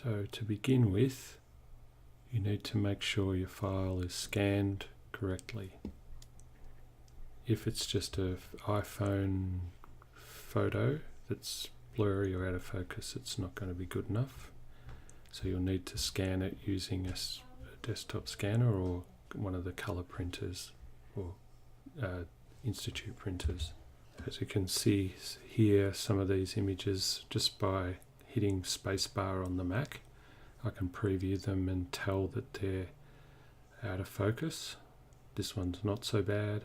So to begin with, you need to make sure your file is scanned correctly. If it's just an iPhone photo that's blurry or out of focus, it's not going to be good enough. So you'll need to scan it using a desktop scanner or one of the color printers or Institute printers. As you can see here, some of these images, just by hitting spacebar on the Mac, I can preview them and tell that they're out of focus. This one's not so bad.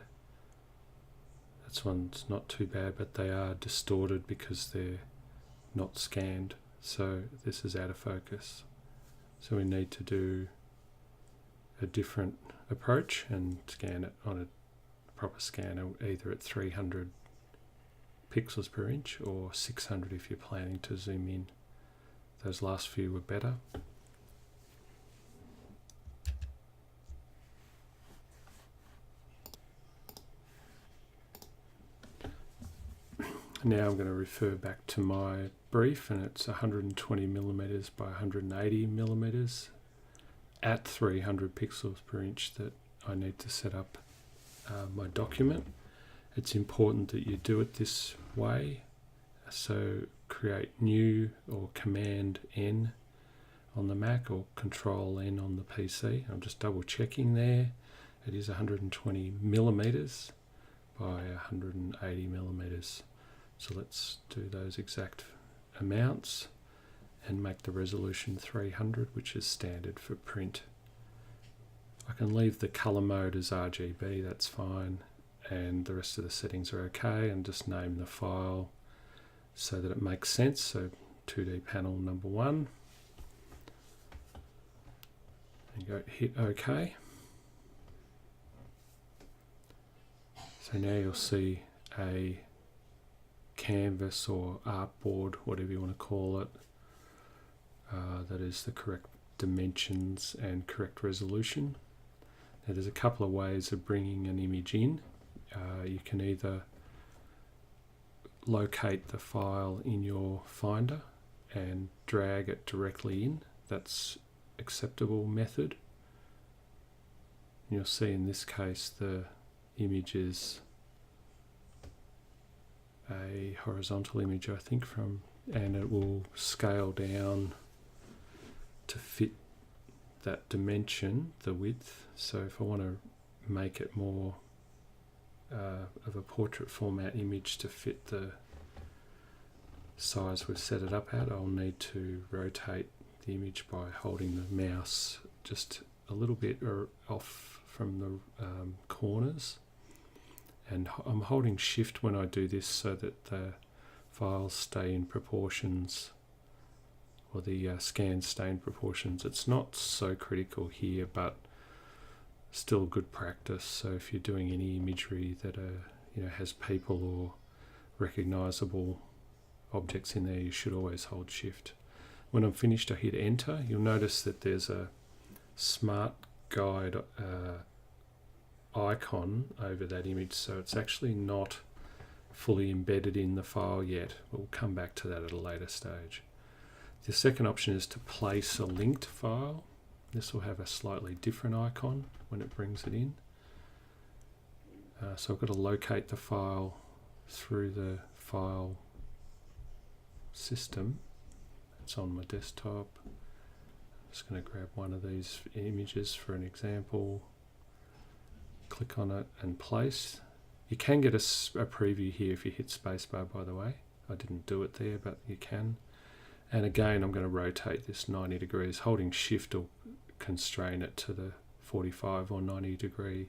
This one's not too bad, but they are distorted because they're not scanned. So this is out of focus. So we need to do a different approach and scan it on a proper scanner, either at 300 pixels per inch or 600 if you're planning to zoom in. Those last few were better. Now I'm going to refer back to my brief, and it's 120 millimeters by 180 millimeters at 300 pixels per inch that I need to set up my document. It's important that you do it this way. So create new or Command N on the Mac or Control N on the PC. I'm just double checking there. It is 120 millimeters by 180 millimeters. So let's do those exact amounts and make the resolution 300, which is standard for print. I can leave the color mode as RGB, that's fine, and the rest of the settings are okay, and just name the file so that it makes sense. So 2D panel number 1, and go hit OK. So now you'll see a canvas or artboard, whatever you want to call it, that is the correct dimensions and correct resolution. Now there's a couple of ways of bringing an image in. You can either locate the file in your Finder and drag it directly in. That's acceptable method. And you'll see in this case the image is a horizontal image, I think, and it will scale down to fit that dimension, the width. So if I want to make it more of a portrait format image to fit the size we've set it up at, I'll need to rotate the image by holding the mouse just a little bit off from the corners. And I'm holding shift when I do this so that the files stay in proportions, or the scans stay in proportions. It's not so critical here, but still good practice. So if you're doing any imagery that has people or recognizable objects in there, you should always hold shift. When I'm finished, I hit enter. You'll notice that there's a smart guide icon over that image, so it's actually not fully embedded in the file yet. We'll come back to that at a later stage. The second option is to place a linked file. This will have a slightly different icon when it brings it in. So I've got to locate the file through the file system. It's on my desktop. I'm just going to grab one of these images for an example. Click on it and place. You can get a preview here if you hit spacebar, by the way. I didn't do it there, but you can. And again, I'm going to rotate this 90 degrees. Holding shift will constrain it to the 45 or 90 degree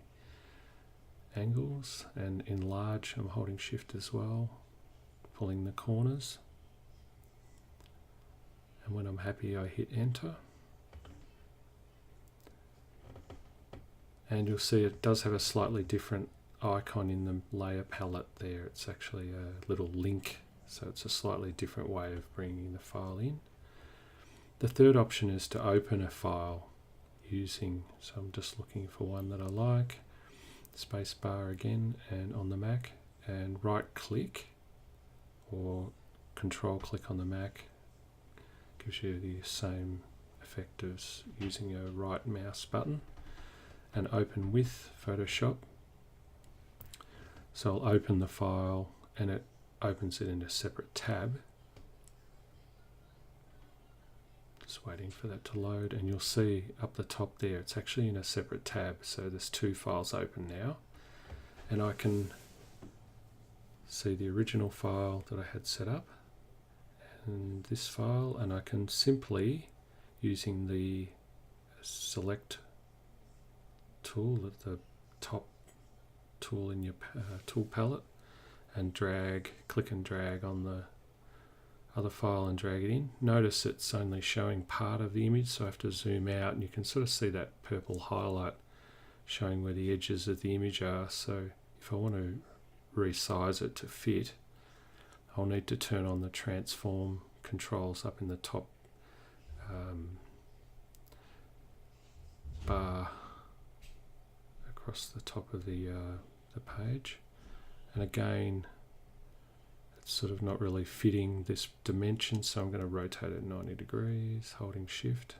angles. And enlarge, I'm holding shift as well, pulling the corners. And when I'm happy, I hit enter. And you'll see it does have a slightly different icon in the layer palette there. It's actually a little link, so it's a slightly different way of bringing the file in. The third option is to open a file using, so I'm just looking for one that I like, spacebar again, and on the Mac, and right click or control click on the Mac, Gives you the same effect as using a right mouse button. And open with Photoshop. So I'll open the file and it opens it in a separate tab. Just waiting for that to load, and you'll see up the top there it's actually in a separate tab, so there's two files open now, and I can see the original file that I had set up and this file, and I can simply, using the select tool at the top tool in your tool palette, and click and drag on the other file and drag it in. Notice it's only showing part of the image, so I have to zoom out, and you can sort of see that purple highlight showing where the edges of the image are. So if I want to resize it to fit, I'll need to turn on the transform controls up in the top bar across the top of the page, and again it's sort of not really fitting this dimension, so I'm going to rotate it 90 degrees, holding shift,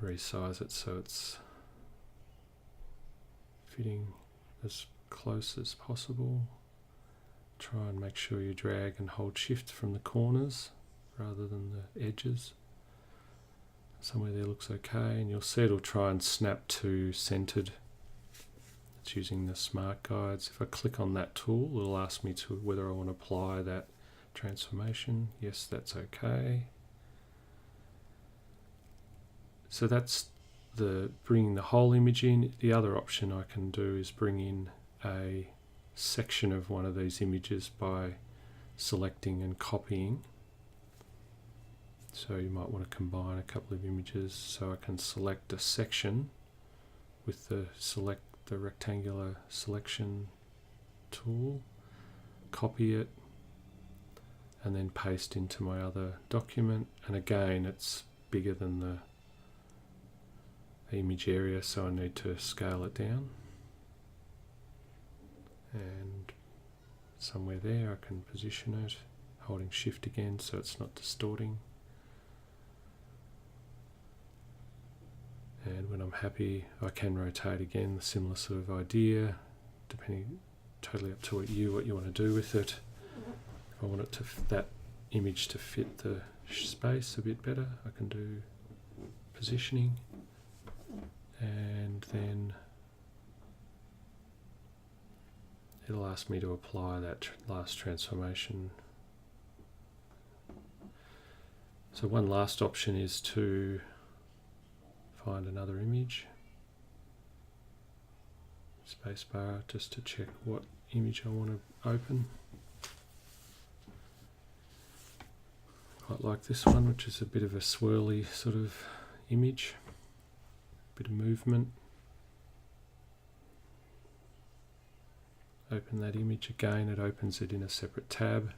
resize it so it's fitting as close as possible. Try and make sure you drag and hold shift from the corners rather than the edges. Somewhere there looks okay, and you'll see it'll try and snap to centered. It's using the smart guides. If I click on that tool, it'll ask me to whether I want to apply that transformation. Yes, that's okay. So that's the bringing the whole image in. The other option I can do is bring in a section of one of these images by selecting and copying. So you might want to combine a couple of images, so I can select a section with the rectangular selection tool, copy it, and then paste into my other document. And again, it's bigger than the image area, so I need to scale it down. And somewhere there I can position it, holding shift again so it's not distorting. And when I'm happy, I can rotate again, the similar sort of idea, depending, totally up to what you want to do with it. If I want it to that image to fit the space a bit better, I can do positioning, and then it'll ask me to apply that last transformation. So one last option is to find another image, spacebar, just to check what image I want to open. Quite like this one, which is a bit of a swirly sort of image, bit of movement. Open that image again, it opens it in a separate tab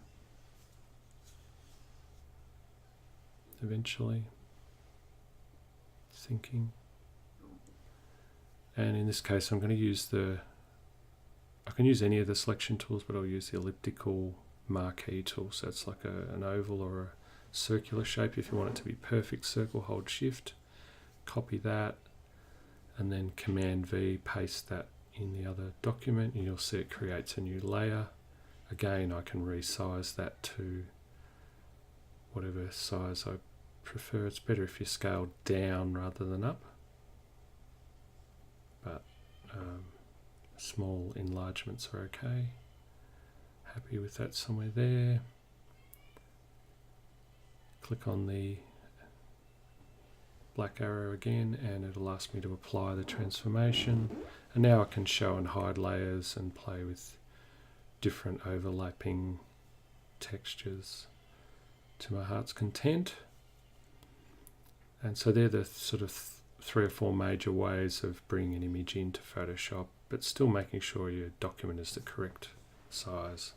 eventually. Thinking, and in this case I'm going to use I can use any of the selection tools, but I'll use the elliptical marquee tool, so it's like an oval or a circular shape. If you want it to be perfect circle, hold shift, copy that, and then Command V, paste that in the other document, and you'll see it creates a new layer. Again, I can resize that to whatever size I prefer. It's better if you scale down rather than up, but small enlargements are okay. Happy with that somewhere there. Click on the black arrow again, and it'll ask me to apply the transformation, and now I can show and hide layers and play with different overlapping textures to my heart's content. And so they're the sort of 3 or 4 major ways of bringing an image into Photoshop, but still making sure your document is the correct size.